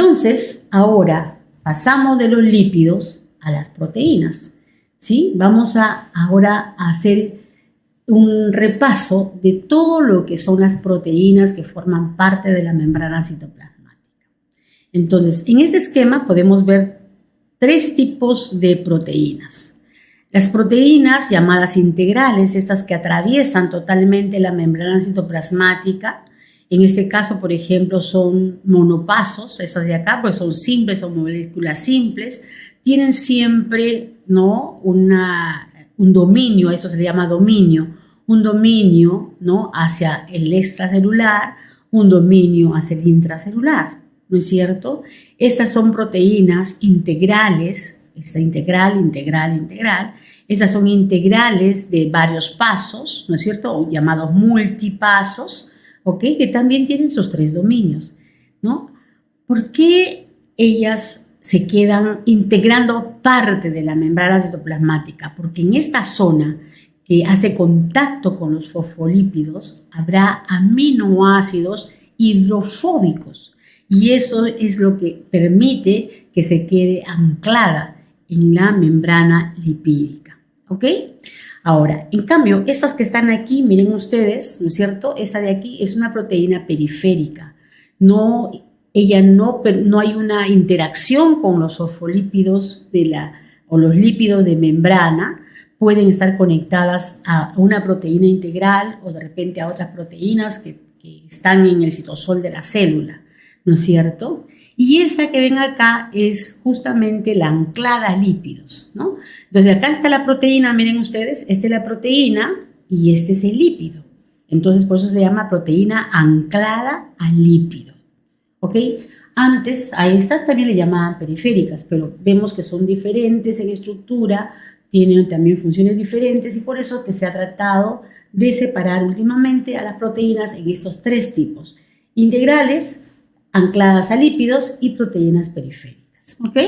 Entonces, ahora pasamos de los lípidos a las proteínas, ¿sí? Vamos ahora a hacer un repaso de todo lo que son las proteínas que forman parte de la membrana citoplasmática. Entonces, en este esquema podemos ver tres tipos de proteínas. Las proteínas llamadas integrales, estas que atraviesan totalmente la membrana citoplasmática. En este caso, por ejemplo, son monopasos, esas de acá, pues son simples, son moléculas simples, tienen siempre, ¿no?, un dominio, eso se le llama dominio, un dominio, ¿no?, hacia el extracelular, un dominio hacia el intracelular, ¿no es cierto? Estas son proteínas integrales, esta integral, esas son integrales de varios pasos, ¿no es cierto?, o llamados multipasos, ¿ok?, que también tienen sus tres dominios, ¿no? ¿Por qué ellas se quedan integrando parte de la membrana citoplasmática? Porque en esta zona que hace contacto con los fosfolípidos habrá aminoácidos hidrofóbicos y eso es lo que permite que se quede anclada en la membrana lipídica, ¿ok? Ahora, en cambio, estas que están aquí, miren ustedes, ¿no es cierto? Esa de aquí es una proteína periférica. No hay una interacción con los fosfolípidos o los lípidos de membrana. Pueden estar conectadas a una proteína integral o de repente a otras proteínas que están en el citosol de la célula, ¿no es cierto? Y esta que ven acá es justamente la anclada a lípidos, ¿no? Entonces acá está la proteína, miren ustedes, esta es la proteína y este es el lípido. Entonces por eso se llama proteína anclada al lípido, ¿ok? Antes a estas también le llamaban periféricas, pero vemos que son diferentes en estructura, tienen también funciones diferentes y por eso que se ha tratado de separar últimamente a las proteínas en estos tres tipos: integrales, ancladas a lípidos y proteínas periféricas, ¿ok?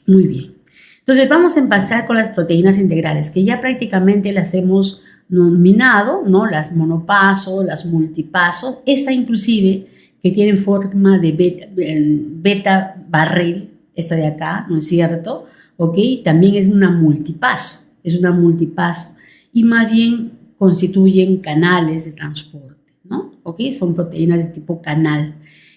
Muy bien. Entonces vamos a empezar con las proteínas integrales, que ya prácticamente las hemos nominado, ¿no? Las monopasos, las multipasos, esta inclusive que tiene forma de beta barril, esta de acá, ¿no es cierto? ¿Ok? También es una multipaso y más bien constituyen canales de transporte, ¿no? ¿Ok? Son proteínas de tipo canal.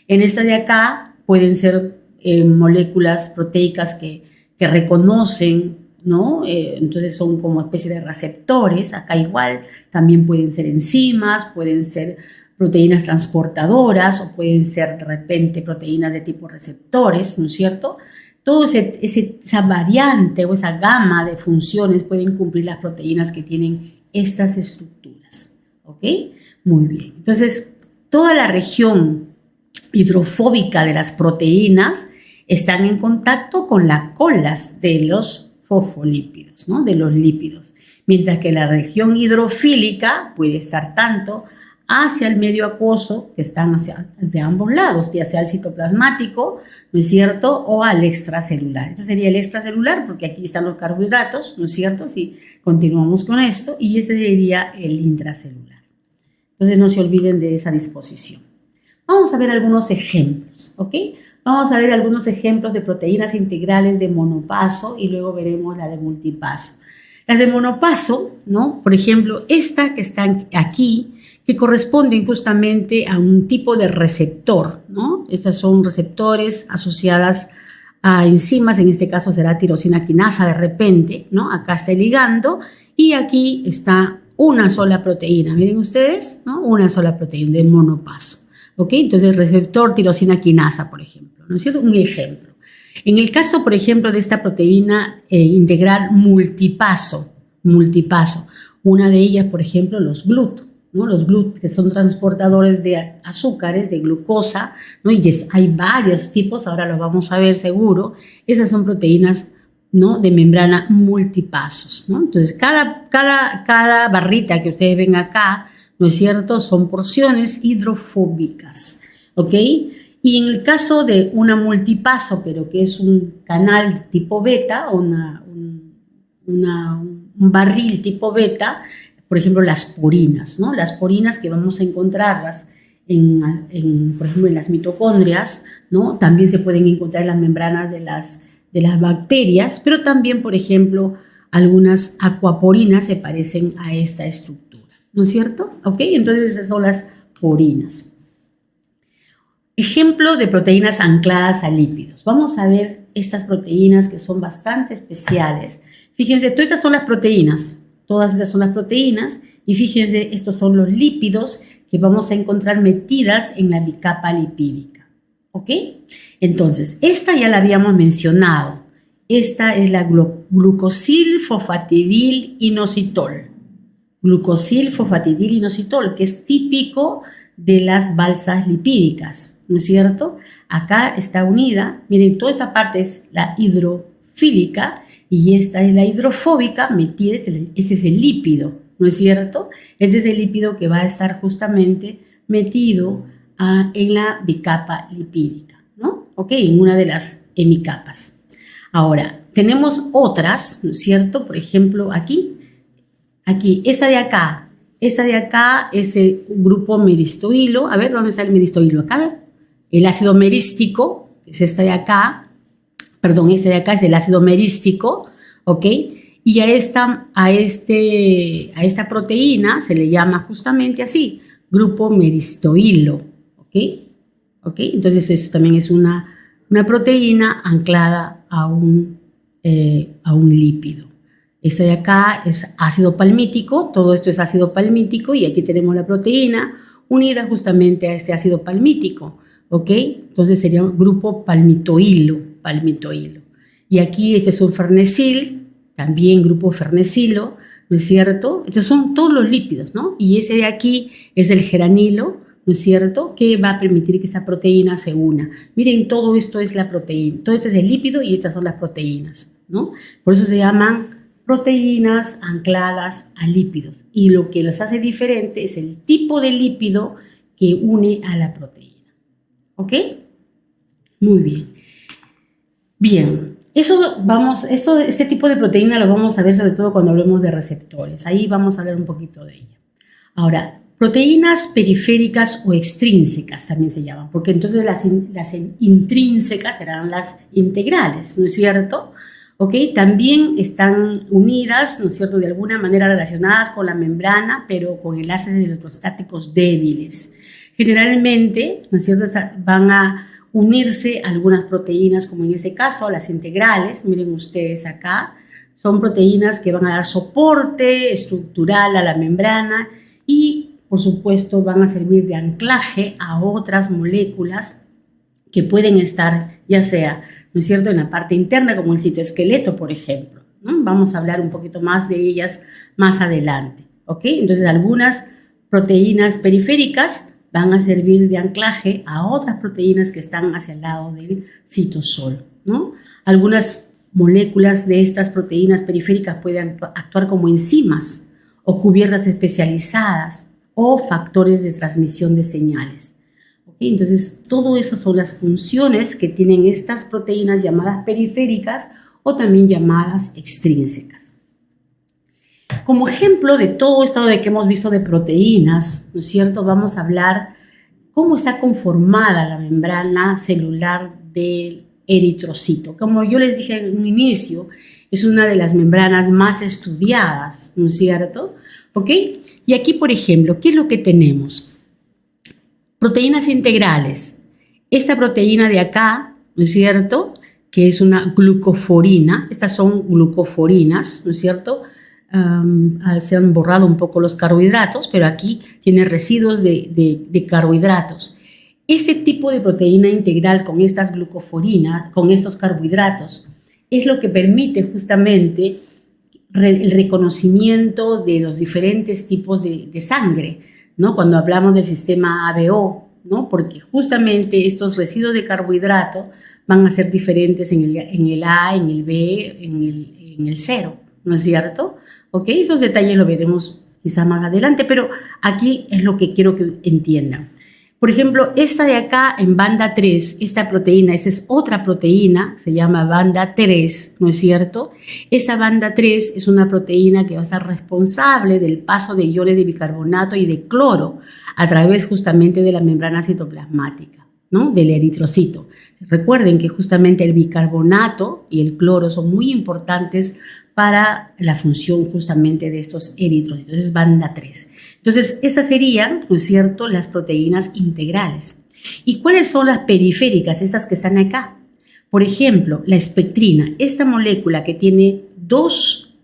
En esta de acá pueden ser moléculas proteicas que reconocen, ¿no? Entonces son como especie de receptores. Acá igual también pueden ser enzimas, pueden ser proteínas transportadoras o pueden ser de repente proteínas de tipo receptores, ¿no es cierto? Toda esa variante o esa gama de funciones pueden cumplir las proteínas que tienen estas estructuras, ¿ok? Muy bien. Entonces, toda la región hidrofóbica de las proteínas están en contacto con las colas de los fosfolípidos, ¿no?, de los lípidos, mientras que la región hidrofílica puede estar tanto hacia el medio acuoso, que están de ambos lados, ya sea el citoplasmático, ¿no es cierto?, o al extracelular. Este sería el extracelular, porque aquí están los carbohidratos, ¿no es cierto?, si continuamos con esto, y ese sería el intracelular. Entonces no se olviden de esa disposición. Vamos a ver algunos ejemplos, ¿ok? Vamos a ver algunos ejemplos de proteínas integrales de monopaso y luego veremos la de multipaso. Las de monopaso, ¿no?, por ejemplo, esta que está aquí, que corresponden justamente a un tipo de receptor, ¿no? Estas son receptores asociadas a enzimas, en este caso será tirosina quinasa de repente, ¿no? Acá está el ligando y aquí está una sola proteína, miren ustedes, ¿no? Una sola proteína de monopaso, ¿ok? Entonces el receptor tirosina quinasa, por ejemplo, ¿no es cierto? Un ejemplo. En el caso, por ejemplo, de esta proteína integral multipaso, una de ellas, por ejemplo, los GLUT, ¿no? Los GLUT, que son transportadores de azúcares, de glucosa, ¿no? Y hay varios tipos, ahora los vamos a ver seguro. Esas son proteínas, ¿no?, de membrana multipasos, ¿no? Entonces, cada barrita que ustedes ven acá, ¿no es cierto?, son porciones hidrofóbicas, ¿ok? Y en el caso de una multipaso, pero que es un canal tipo beta, un barril tipo beta, por ejemplo, las purinas, ¿no? Las purinas que vamos a encontrarlas por ejemplo, en las mitocondrias, ¿no? También se pueden encontrar en las membranas de las bacterias, pero también, por ejemplo, algunas acuaporinas se parecen a esta estructura, ¿no es cierto? ¿Ok? Entonces esas son las porinas. Ejemplo de proteínas ancladas a lípidos. Vamos a ver estas proteínas que son bastante especiales. Fíjense, todas estas son las proteínas, todas estas son las proteínas, y fíjense, estos son los lípidos que vamos a encontrar metidas en la bicapa lipídica, ¿ok? Entonces, esta ya la habíamos mencionado. Esta es la glucosilfosfatidilinositol. Glucosilfosfatidilinositol, que es típico de las balsas lipídicas, ¿no es cierto? Acá está unida, miren, toda esta parte es la hidrofílica y esta es la hidrofóbica, metida, este es el lípido, ¿no es cierto? Este es el lípido que va a estar justamente metido en la bicapa lipídica, ¿no? ¿Ok? En una de las hemicapas. Ahora, tenemos otras, ¿no es cierto? Por ejemplo, aquí, esta de acá es el grupo meristoilo. A ver, ¿dónde está el meristoilo? Acá, a ver. El ácido merístico, que es esta de acá, perdón, este de acá es el ácido merístico, ¿ok? Y a esta proteína se le llama justamente así, grupo meristoilo, ¿ok? ¿Ok? Entonces eso también es una proteína anclada a un lípido. Esta de acá es ácido palmítico, todo esto es ácido palmítico y aquí tenemos la proteína unida justamente a este ácido palmítico, ¿ok? Entonces sería un grupo palmitoilo. Y aquí este es un farnesil, también grupo farnesilo, ¿no es cierto? Estos son todos los lípidos, ¿no? Y ese de aquí es el geranilo, ¿no es cierto? Que va a permitir que esta proteína se una. Miren, todo esto es la proteína, todo esto es el lípido y estas son las proteínas, ¿no? Por eso se llaman proteínas ancladas a lípidos. Y lo que las hace diferente es el tipo de lípido que une a la proteína. ¿Ok? Muy bien. Bien, ese tipo de proteína lo vamos a ver sobre todo cuando hablemos de receptores. Ahí vamos a hablar un poquito de ella. Ahora, proteínas periféricas o extrínsecas también se llaman, porque entonces las intrínsecas serán las integrales, ¿no es cierto? ¿Ok? También están unidas, ¿no es cierto?, de alguna manera relacionadas con la membrana, pero con enlaces electrostáticos débiles. Generalmente, ¿no es cierto?, van a unirse algunas proteínas, como en este caso las integrales, miren ustedes acá, son proteínas que van a dar soporte estructural a la membrana y, por supuesto, van a servir de anclaje a otras moléculas que pueden estar, ya sea, ¿no es cierto?, en la parte interna, como el citoesqueleto, por ejemplo, ¿no? Vamos a hablar un poquito más de ellas más adelante, ¿ok? Entonces, algunas proteínas periféricas van a servir de anclaje a otras proteínas que están hacia el lado del citosol, ¿no? Algunas moléculas de estas proteínas periféricas pueden actuar como enzimas o cubiertas especializadas o factores de transmisión de señales. ¿Okay? Entonces, todo eso son las funciones que tienen estas proteínas llamadas periféricas o también llamadas extrínsecas. Como ejemplo de todo esto de que hemos visto de proteínas, ¿no es cierto?, vamos a hablar cómo está conformada la membrana celular del eritrocito. Como yo les dije en un inicio, es una de las membranas más estudiadas, ¿no es cierto? ¿Ok? Y aquí, por ejemplo, ¿qué es lo que tenemos? Proteínas integrales. Esta proteína de acá, ¿no es cierto?, que es una glucoforina. Estas son glucoforinas, ¿no es cierto?, se han borrado un poco los carbohidratos, pero aquí tiene residuos de carbohidratos. Ese tipo de proteína integral con estas glucoforinas, con estos carbohidratos, es lo que permite justamente el reconocimiento de los diferentes tipos de sangre, ¿no? Cuando hablamos del sistema ABO, ¿no? Porque justamente estos residuos de carbohidrato van a ser diferentes en el A, en el B, en el 0, ¿no es cierto? ¿Ok? Esos detalles lo veremos quizá más adelante, pero aquí es lo que quiero que entiendan. Por ejemplo, esta de acá en banda 3, esta proteína, esta es otra proteína, se llama banda 3, ¿no es cierto? Esa banda 3 es una proteína que va a estar responsable del paso de iones de bicarbonato y de cloro a través justamente de la membrana citoplasmática, ¿no? Del eritrocito. Recuerden que justamente el bicarbonato y el cloro son muy importantes para la función justamente de estos eritrocitos, es banda 3. Entonces, esas serían, ¿no es cierto?, las proteínas integrales. ¿Y cuáles son las periféricas, esas que están acá? Por ejemplo, la espectrina, esta molécula que tiene dos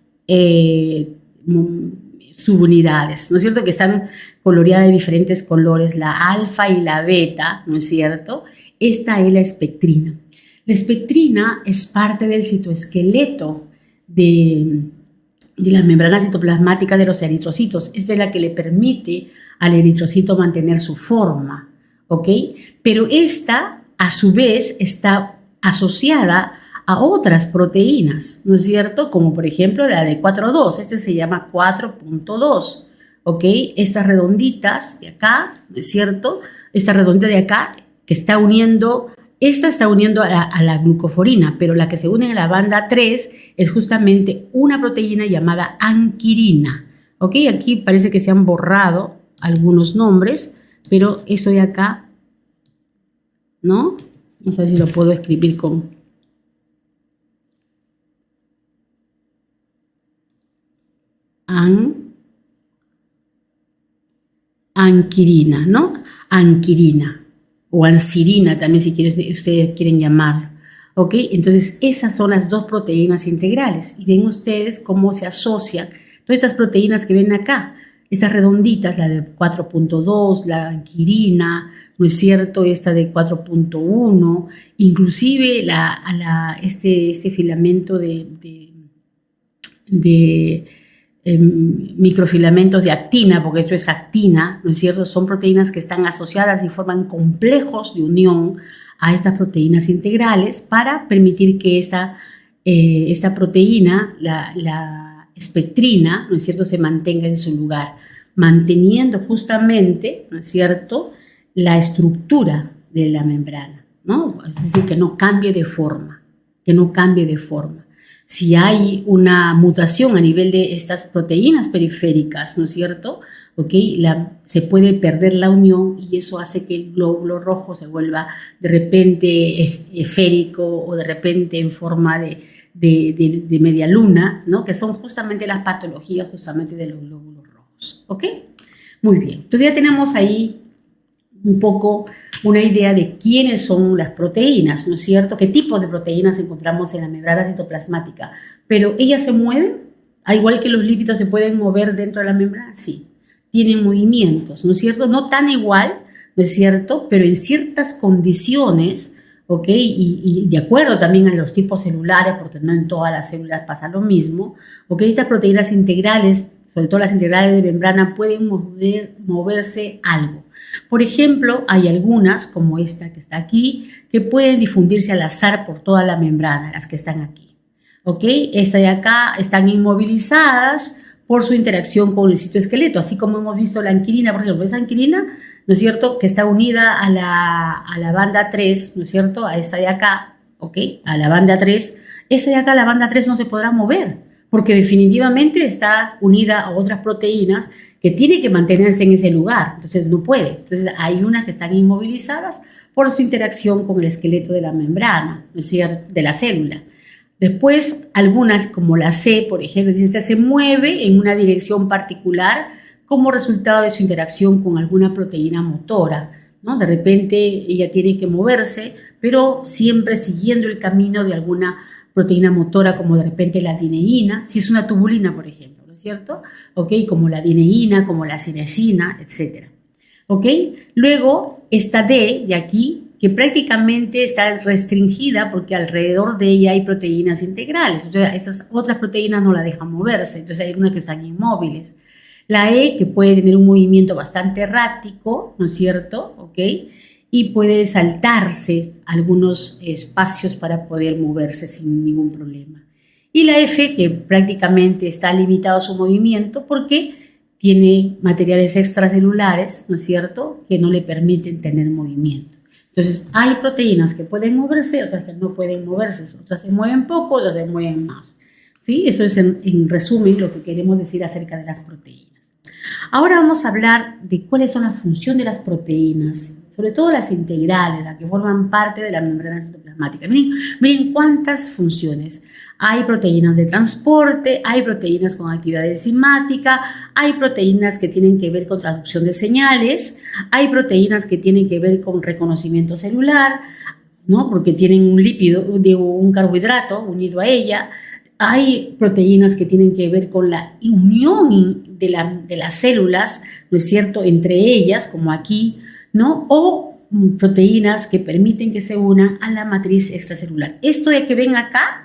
subunidades, ¿no es cierto?, que están coloreadas de diferentes colores, la alfa y la beta, ¿no es cierto? Esta es la espectrina. La espectrina es parte del citoesqueleto de la membrana citoplasmática de los eritrocitos. Es de la que le permite al eritrocito mantener su forma, ¿ok? Pero esta, a su vez, está asociada a otras proteínas, ¿no es cierto? Como por ejemplo la de 4.2, este se llama 4.2, ¿ok? Estas redonditas de acá, ¿no es cierto? Esta redondita de acá que está uniendo, esta está uniendo a la glucoforina, pero la que se une en la banda 3 es justamente una proteína llamada anquirina, ¿ok? Aquí parece que se han borrado algunos nombres, pero eso de acá, ¿no? No sé si lo puedo escribir con anquirina, ¿no? Anquirina o ancirina también si ustedes quieren llamar, ¿ok? Entonces esas son las dos proteínas integrales y ven ustedes cómo se asocian todas estas proteínas que ven acá, estas redonditas, la de 4.2, la anquirina, ¿no es cierto? Esta de 4.1, inclusive este filamento de microfilamentos de actina, porque esto es actina, ¿no es cierto? Son proteínas que están asociadas y forman complejos de unión a estas proteínas integrales para permitir que esta proteína, la espectrina, ¿no es cierto?, se mantenga en su lugar, manteniendo justamente, ¿no es cierto?, la estructura de la membrana, ¿no? Es decir, que no cambie de forma, que no cambie de forma. Si hay una mutación a nivel de estas proteínas periféricas, ¿no es cierto?, ¿okay? Se puede perder la unión y eso hace que el glóbulo rojo se vuelva de repente esférico o de repente en forma de media luna, ¿no?, que son justamente las patologías justamente de los glóbulos rojos, ¿ok? Muy bien, entonces ya tenemos ahí un poco una idea de quiénes son las proteínas, ¿no es cierto? ¿Qué tipo de proteínas encontramos en la membrana citoplasmática? Pero ellas se mueven, al igual que los lípidos se pueden mover dentro de la membrana, sí, tienen movimientos, ¿no es cierto? No tan igual, ¿no es cierto? Pero en ciertas condiciones, ¿ok? Y de acuerdo también a los tipos celulares, porque no en todas las células pasa lo mismo, ¿ok? Estas proteínas integrales, sobre todo las integrales de membrana, pueden moverse algo. Por ejemplo, hay algunas, como esta que está aquí, que pueden difundirse al azar por toda la membrana, las que están aquí. ¿Ok? Esta de acá están inmovilizadas por su interacción con el citoesqueleto, así como hemos visto la anquirina, por ejemplo, esa anquirina, ¿no es cierto?, que está unida a la banda 3, ¿no es cierto?, a esta de acá, ¿ok?, a la banda 3, esa de acá, la banda 3, no se podrá mover, porque definitivamente está unida a otras proteínas que tiene que mantenerse en ese lugar, entonces no puede. Entonces hay unas que están inmovilizadas por su interacción con el esqueleto de la membrana, ¿no es cierto?, de la célula. Después algunas, como la C, por ejemplo, se mueve en una dirección particular como resultado de su interacción con alguna proteína motora, ¿no? De repente ella tiene que moverse, pero siempre siguiendo el camino de alguna proteína motora, como de repente la dineína, si es una tubulina, por ejemplo, ¿no es cierto? ¿Ok? Como la dineína, como la cinesina, etc. ¿Ok? Luego, esta D de aquí, que prácticamente está restringida porque alrededor de ella hay proteínas integrales, o sea, esas otras proteínas no la dejan moverse, entonces hay unas que están inmóviles. La E, que puede tener un movimiento bastante errático, ¿no es cierto? ¿Ok? Y puede saltarse algunos espacios para poder moverse sin ningún problema. Y la F, que prácticamente está limitado su movimiento porque tiene materiales extracelulares, ¿no es cierto?, que no le permiten tener movimiento. Entonces, hay proteínas que pueden moverse, otras que no pueden moverse, otras se mueven poco, otras se mueven más. ¿Sí? Eso es en resumen lo que queremos decir acerca de las proteínas. Ahora vamos a hablar de cuáles son las funciones de las proteínas, sobre todo las integrales, las que forman parte de la membrana citoplasmática. Miren cuántas funciones. Hay proteínas de transporte, hay proteínas con actividad enzimática, hay proteínas que tienen que ver con traducción de señales, hay proteínas que tienen que ver con reconocimiento celular, ¿no?, porque tienen un lípido, un carbohidrato unido a ella. Hay proteínas que tienen que ver con la unión de las células, ¿no es cierto?, entre ellas, como aquí, ¿no? O proteínas que permiten que se unan a la matriz extracelular. Esto de que ven acá,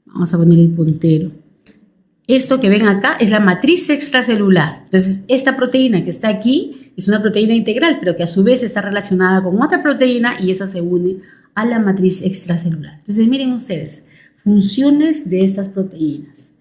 vamos a poner el puntero. Esto que ven acá es la matriz extracelular. Entonces, esta proteína que está aquí es una proteína integral, pero que a su vez está relacionada con otra proteína y esa se une a la matriz extracelular. Entonces, miren ustedes, funciones de estas proteínas.